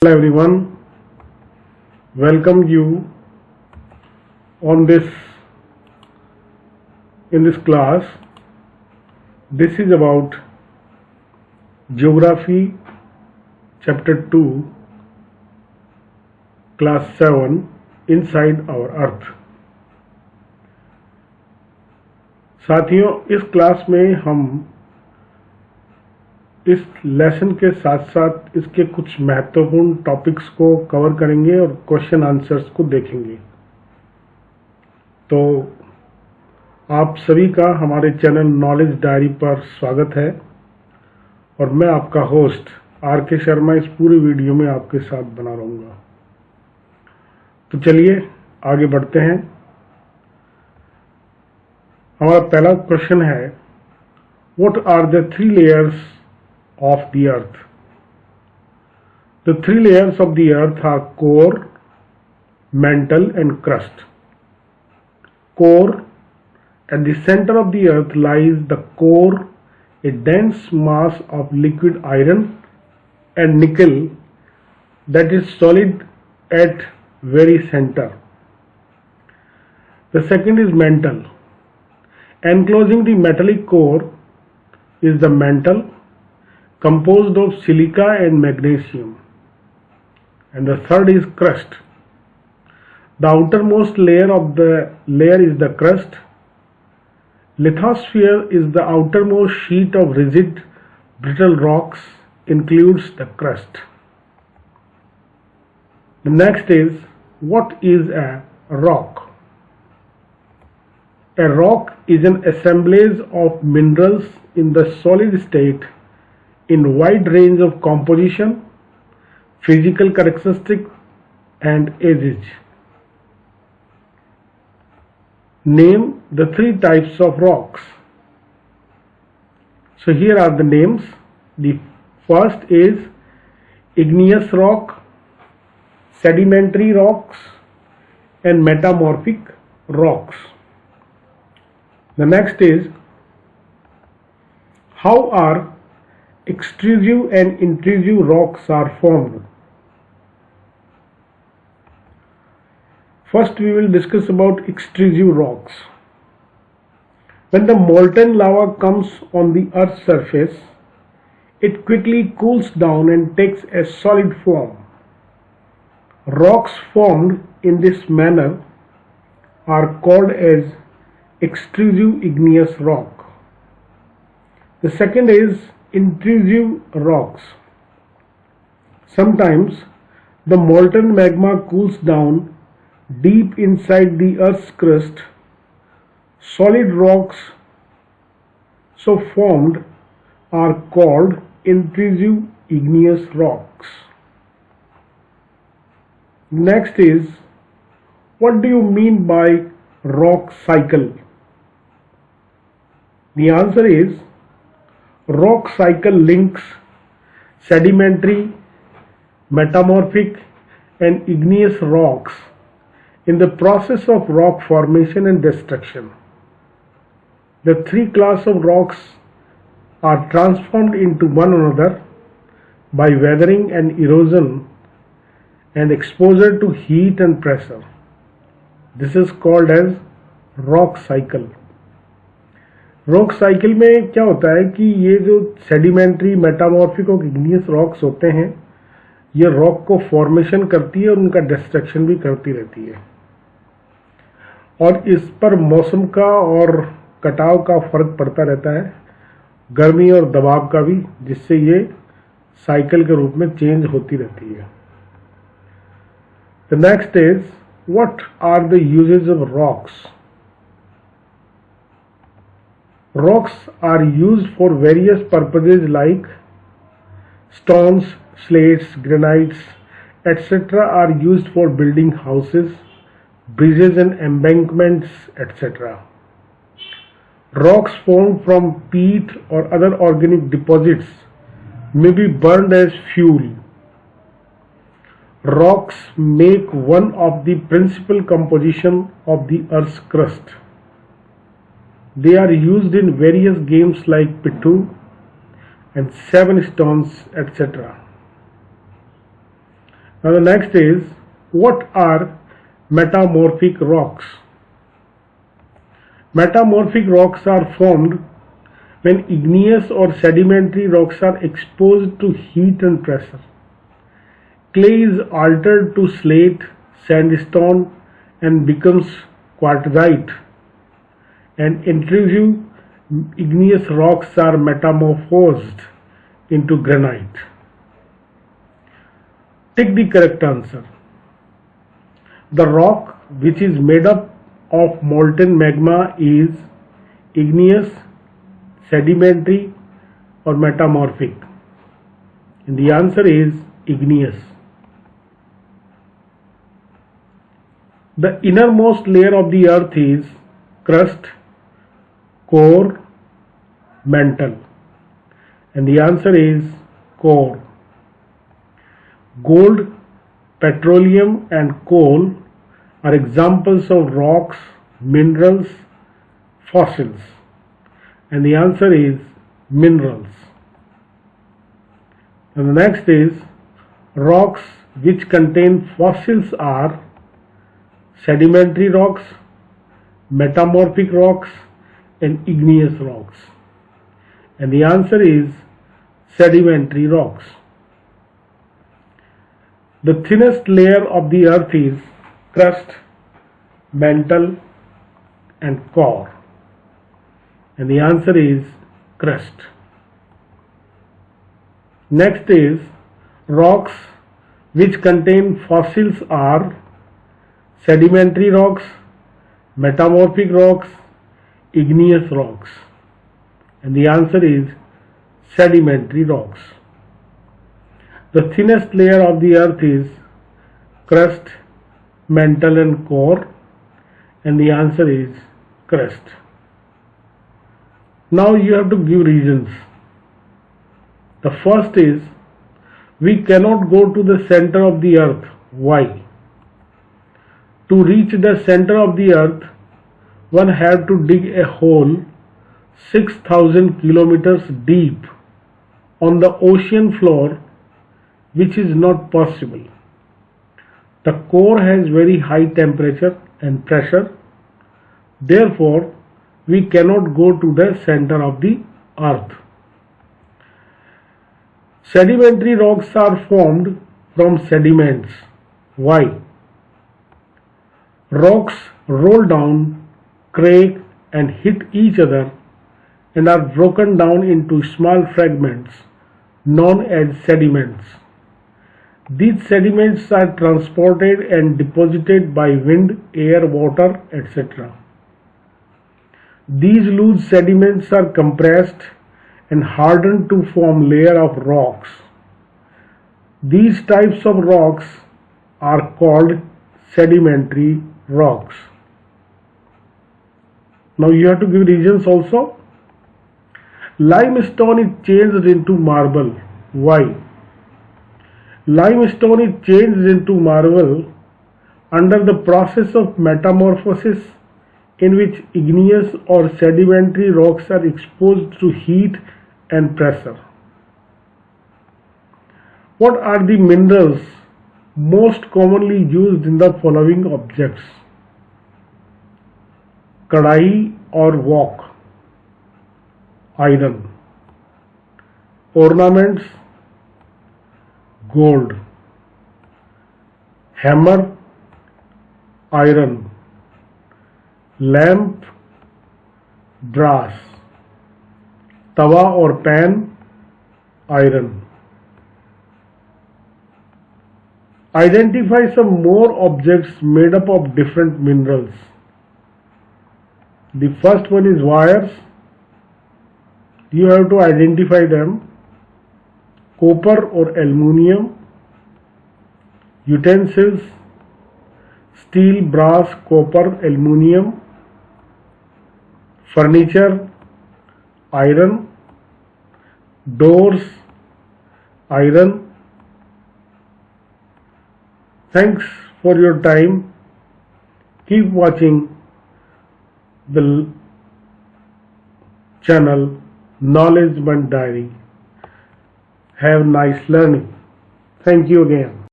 Hello everyone, welcome you on in this class. This is about Geography Chapter 2 Class 7 Inside Our Earth. साथियों, इस class में हम इस lesson के साथ साथ इसके कुछ महत्वपूर्ण टॉपिक्स को कवर करेंगे और क्वेश्चन आंसर्स को देखेंगे। तो आप सभी का हमारे चैनल नॉलेज डायरी पर स्वागत है और मैं आपका होस्ट आर के शर्मा इस पूरे वीडियो में आपके साथ बना रहूँगा। तो चलिए आगे बढ़ते हैं। हमारा पहला क्वेश्चन है, what are the three layers of the earth? The three layers of the earth are core, mantle and crust. Core. At the center of the earth lies the core, a dense mass of liquid iron and nickel that is solid at very center. The second is mantle. Enclosing the metallic core is the mantle, composed of silica and magnesium. And the third is crust. The outermost layer is the crust. Lithosphere is the outermost sheet of rigid, brittle rocks, includes the crust. The next is, what is a rock? A rock is an assemblage of minerals in the solid state in wide range of composition, physical characteristics and ages. Name the three types of rocks. So here are the names. The first is igneous rock, sedimentary rocks and metamorphic rocks. The next is, how are extrusive and intrusive rocks are formed. First we will discuss about extrusive rocks. When the molten lava comes on the earth's surface, it quickly cools down and takes a solid form. Rocks formed in this manner are called as extrusive igneous rock. The second is intrusive rocks. Sometimes the molten magma cools down deep inside the earth's crust. Solid rocks so formed are called intrusive igneous rocks. Next is, what do you mean by rock cycle? The answer is, rock cycle links sedimentary, metamorphic and igneous rocks in the process of rock formation and destruction. The three classes of rocks are transformed into one another by weathering and erosion and exposure to heat and pressure. This is called as rock cycle. Rock cycle में क्या होता है कि ये जो sedimentary, metamorphic और igneous rocks होते हैं, ये रॉक को फॉर्मेशन करती है और उनका डिस्ट्रक्शन भी करती रहती है और इस पर मौसम का और कटाव का फर्क पड़ता रहता है, गर्मी और दबाव का भी, जिससे ये साइकिल के रूप में चेंज होती रहती है। The next is, what are the uses of rocks? Rocks are used for various purposes like stones, slates, granites, etc. are used for building houses, bridges and embankments, etc. Rocks formed from peat or other organic deposits may be burned as fuel. Rocks make one of the principal composition of the earth's crust. They are used in various games like Pittu and Seven Stones, etc. Now the next is, what are metamorphic rocks? Metamorphic rocks are formed when igneous or sedimentary rocks are exposed to heat and pressure. Clay is altered to slate, sandstone, and becomes quartzite, and intrusive igneous rocks are metamorphosed into granite. Take the correct answer. The rock which is made up of molten magma is igneous, sedimentary, or metamorphic, and the answer is igneous. The innermost layer of the earth is crust, core, mantle, and the answer is core. Gold, petroleum, and coal are examples of rocks, minerals, fossils, and the answer is minerals. And the next is, rocks which contain fossils are sedimentary rocks, metamorphic rocks, and igneous rocks, and the answer is sedimentary rocks. The thinnest layer of the earth is crust, mantle, and core, and the answer is crust. Next is, rocks which contain fossils are sedimentary rocks, metamorphic rocks, igneous rocks, and the answer is sedimentary rocks. The thinnest layer of the earth is crust, mantle, and core, and the answer is crust. Now you have to give reasons. The first is, we cannot go to the center of the earth. Why? To reach the center of the earth, one had to dig a hole 6,000 kilometers deep on the ocean floor, which is not possible. The core has very high temperature and pressure. Therefore, we cannot go to the center of the earth. Sedimentary rocks are formed from sediments. Why? Rocks roll down, crack, and hit each other and are broken down into small fragments known as sediments. These sediments are transported and deposited by wind, air, water, etc. These loose sediments are compressed and hardened to form layer of rocks. These types of rocks are called sedimentary rocks. Now you have to give reasons also. Limestone is changed into marble. Why? Limestone is changed into marble under the process of metamorphosis, in which igneous or sedimentary rocks are exposed to heat and pressure. What are the minerals most commonly used in the following objects? Kadai or wok, iron. Ornaments, gold. Hammer, iron. Lamp, brass. Tawa or pan, iron. Identify some more objects made up of different minerals. The first one is wires. You have to identify them. Copper or aluminium. Utensils, steel, brass, copper, aluminium. Furniture, iron. Doors, iron. Thanks for your time. Keep watching the channel Knowledge Band Diary. Have nice learning. Thank you again.